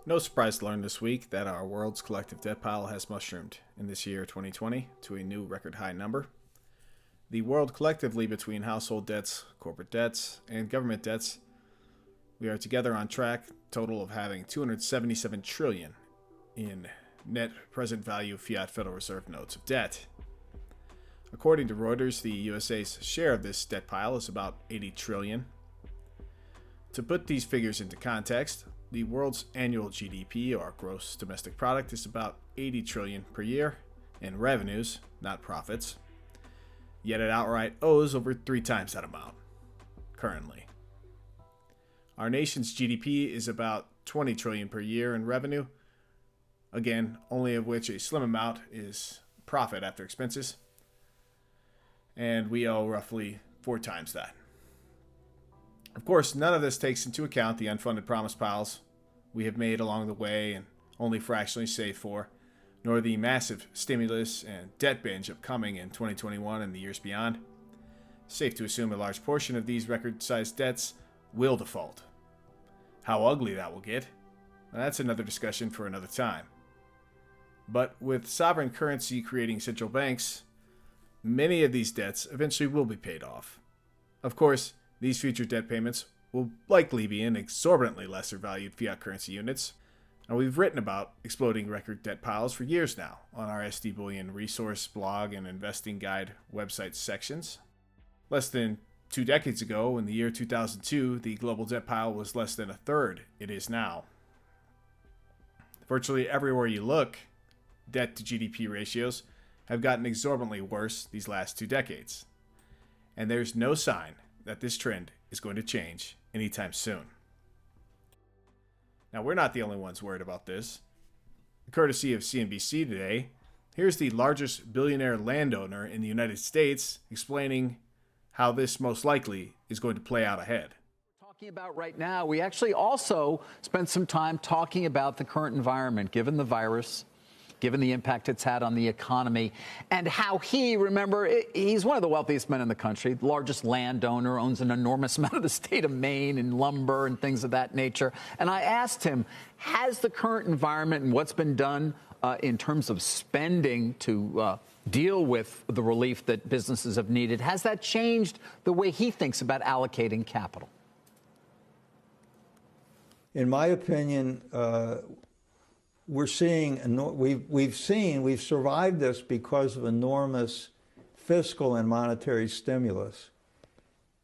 No surprise to learn this week that our world's collective debt pile has mushroomed in this year 2020 to a new record high number. The world collectively, between household debts, corporate debts, and government debts, we are together on track, total of having 277 trillion in net present value fiat Federal Reserve notes of debt. According to Reuters, the USA's share of this debt pile is about 80 trillion. To put these figures into context, the world's annual GDP, or gross domestic product, is about 80 trillion per year in revenues, not profits. Yet it outright owes over 3 times that amount currently. Our nation's GDP is about 20 trillion per year in revenue, again, only of which a slim amount is profit after expenses, and we owe roughly 4 times that. Of course, none of this takes into account the unfunded promise piles we have made along the way and only fractionally saved for, nor the massive stimulus and debt binge upcoming in 2021 and the years beyond. Safe to assume a large portion of these record-sized debts will default. How ugly that will get, that's another discussion for another time. But with sovereign currency creating central banks, many of these debts eventually will be paid off. Of course, these future debt payments will likely be in exorbitantly lesser valued fiat currency units, and we've written about exploding record debt piles for years now on our SD Bullion resource, blog, and investing guide website sections. Less than 2 decades ago, in the year 2002, the global debt pile was less than a third it is now. Virtually everywhere you look, debt to GDP ratios have gotten exorbitantly worse these last 2 decades. And there's no sign that this trend is going to change anytime soon. Now, we're not the only ones worried about this. Courtesy of CNBC today, here's the largest billionaire landowner in the United States explaining how this most likely is going to play out ahead. Talking about right now, we actually also spent some time talking about the current environment, given the virus, given the impact it's had on the economy, and how he's one of the wealthiest men in the country, the largest landowner, owns an enormous amount of the state of Maine and lumber and things of that nature. And I asked him, has the current environment and what's been done in terms of spending to deal with the relief that businesses have needed, has that changed the way he thinks about allocating capital? In my opinion, we've survived this because of enormous fiscal and monetary stimulus.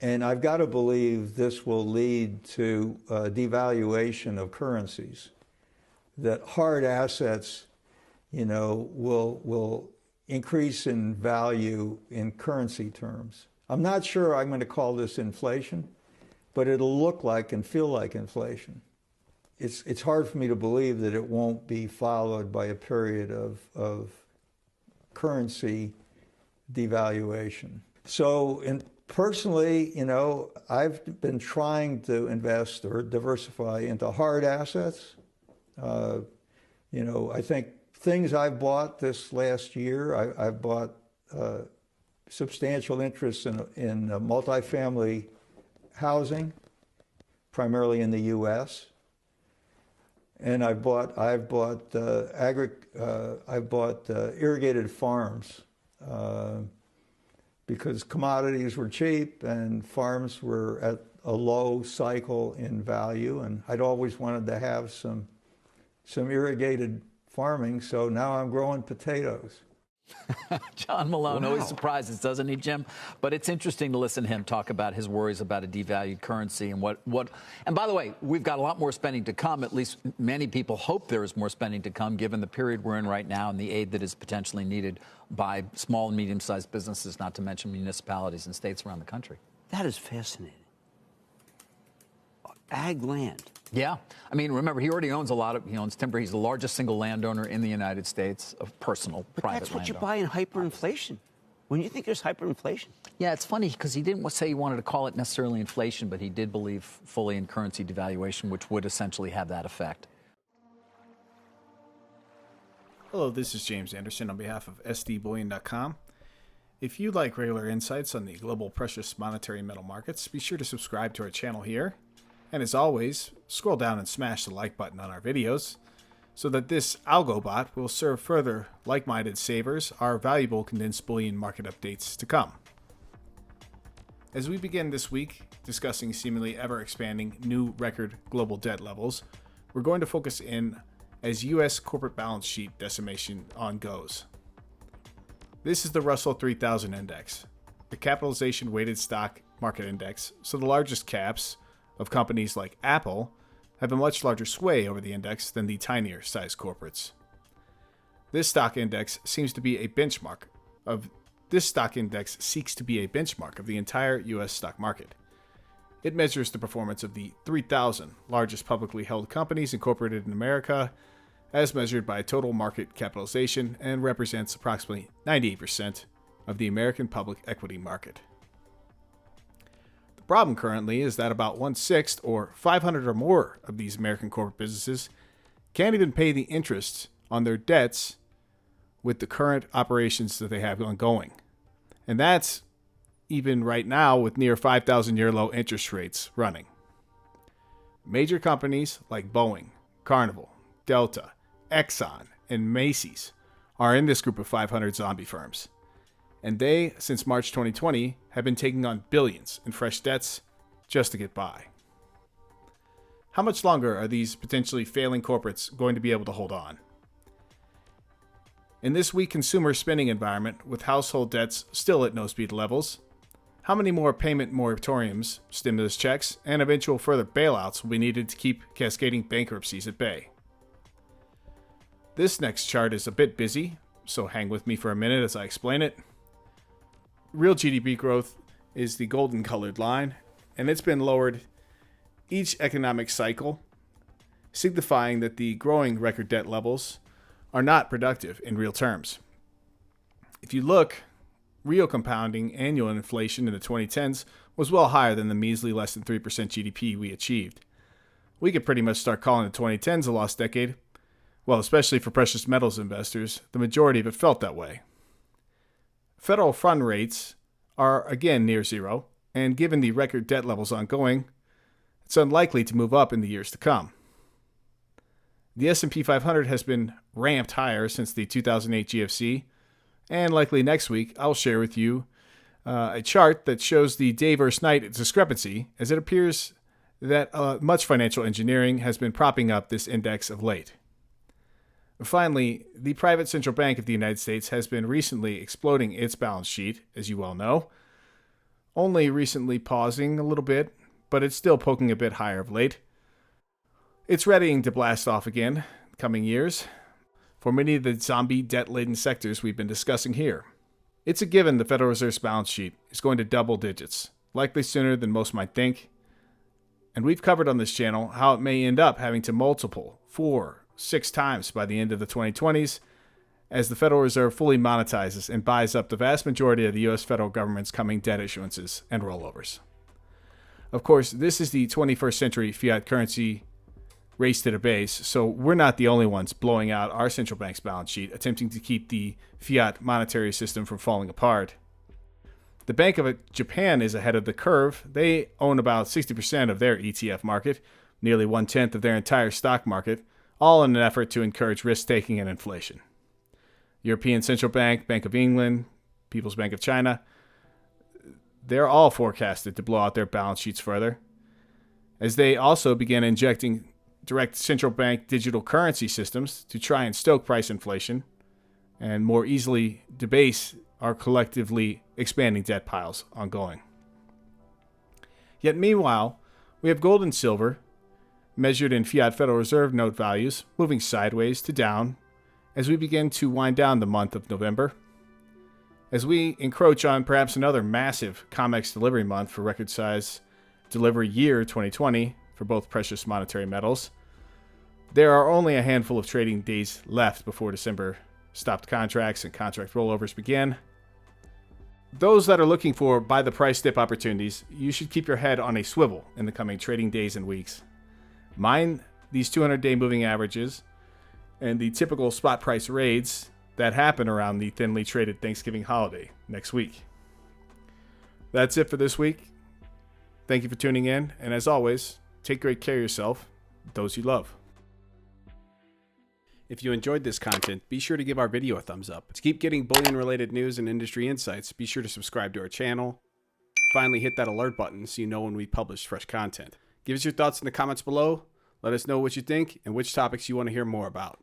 And I've got to believe this will lead to devaluation of currencies, that hard assets, will increase in value in currency terms. I'm not sure I'm going to call this inflation, but it'll look like and feel like inflation. It's hard for me to believe that it won't be followed by a period of currency devaluation. So personally, I've been trying to invest or diversify into hard assets. I think things I've bought this last year, I've bought substantial interest in multifamily housing, primarily in the U.S., and I've bought irrigated farms because commodities were cheap and farms were at a low cycle in value, and I'd always wanted to have some irrigated farming, so now I'm growing potatoes. John Malone always surprises, doesn't he, Jim? But it's interesting to listen to him talk about his worries about a devalued currency and what. And by the way, we've got a lot more spending to come. At least many people hope there is more spending to come, given the period we're in right now and the aid that is potentially needed by small and medium-sized businesses, not to mention municipalities and states around the country. That is fascinating. Ag land. Yeah. I mean, remember, he already owns he owns timber. He's the largest single landowner in the United States of personal, private That's what landowner. you buy in hyperinflation. When you think there's hyperinflation. Yeah, it's funny because he didn't say he wanted to call it necessarily inflation, but he did believe fully in currency devaluation, which would essentially have that effect. Hello, this is James Anderson on behalf of SDBullion.com. If you like regular insights on the global precious monetary metal markets, be sure to subscribe to our channel here. And as always, scroll down and smash the like button on our videos so that this algo bot will serve further like-minded savers our valuable condensed bullion market updates to come. As we begin this week discussing seemingly ever-expanding new record global debt levels, we're going to focus in as U.S. corporate balance sheet decimation on goes. This is the Russell 3000 index, the capitalization weighted stock market index, so the largest caps of companies like Apple have a much larger sway over the index than the tinier sized corporates. This stock index seeks to be a benchmark of the entire U.S. stock market. It measures the performance of the 3,000 largest publicly held companies incorporated in America, as measured by total market capitalization, and represents approximately 98% of the American public equity market. The problem currently is that about 1/6, or 500 or more, of these American corporate businesses can't even pay the interest on their debts with the current operations that they have ongoing. And that's even right now with near 5,000-year low interest rates running. Major companies like Boeing, Carnival, Delta, Exxon, and Macy's are in this group of 500 zombie firms. And they, since March 2020, have been taking on billions in fresh debts just to get by. How much longer are these potentially failing corporates going to be able to hold on? In this weak consumer spending environment, with household debts still at no-speed levels, how many more payment moratoriums, stimulus checks, and eventual further bailouts will be needed to keep cascading bankruptcies at bay? This next chart is a bit busy, so hang with me for a minute as I explain it. Real GDP growth is the golden colored line, and it's been lowered each economic cycle, signifying that the growing record debt levels are not productive in real terms. If you look, real compounding annual inflation in the 2010s was well higher than the measly less than 3% GDP we achieved. We could pretty much start calling the 2010s a lost decade. Well, especially for precious metals investors, the majority of it felt that way. Federal fund rates are again near zero, and given the record debt levels ongoing, it's unlikely to move up in the years to come. The S&P 500 has been ramped higher since the 2008 GFC, and likely next week I'll share with you a chart that shows the day versus night discrepancy, as it appears that much financial engineering has been propping up this index of late. Finally, the private central bank of the United States has been recently exploding its balance sheet, as you well know, only recently pausing a little bit, but it's still poking a bit higher of late. It's readying to blast off again in the coming years for many of the zombie debt-laden sectors we've been discussing here. It's a given the Federal Reserve's balance sheet is going to double digits, likely sooner than most might think, and we've covered on this channel how it may end up having to multiple 4-6 times by the end of the 2020s as the Federal Reserve fully monetizes and buys up the vast majority of the U.S. federal government's coming debt issuances and rollovers. Of course, this is the 21st century fiat currency race to the base, so we're not the only ones blowing out our central bank's balance sheet, attempting to keep the fiat monetary system from falling apart. The Bank of Japan is ahead of the curve. They own about 60% of their ETF market, nearly 1/10 of their entire stock market, all in an effort to encourage risk-taking and inflation. European Central Bank, Bank of England, People's Bank of China, they're all forecasted to blow out their balance sheets further, as they also began injecting direct central bank digital currency systems to try and stoke price inflation and more easily debase our collectively expanding debt piles ongoing. Yet meanwhile, we have gold and silver, measured in fiat Federal Reserve note values, moving sideways to down as we begin to wind down the month of November. As we encroach on perhaps another massive COMEX delivery month for record size delivery year 2020 for both precious monetary metals, there are only a handful of trading days left before December stopped contracts and contract rollovers begin. Those that are looking for buy the price dip opportunities, you should keep your head on a swivel in the coming trading days and weeks. Mind these 200-day moving averages and the typical spot price raids that happen around the thinly traded Thanksgiving holiday next week. That's it for this week. Thank you for tuning in, and as always, take great care of yourself, those you love. If you enjoyed this content, be sure to give our video a thumbs up. To keep getting bullion-related news and industry insights, be sure to subscribe to our channel. Finally, hit that alert button so you know when we publish fresh content. Give us your thoughts in the comments below. Let us know what you think and which topics you want to hear more about.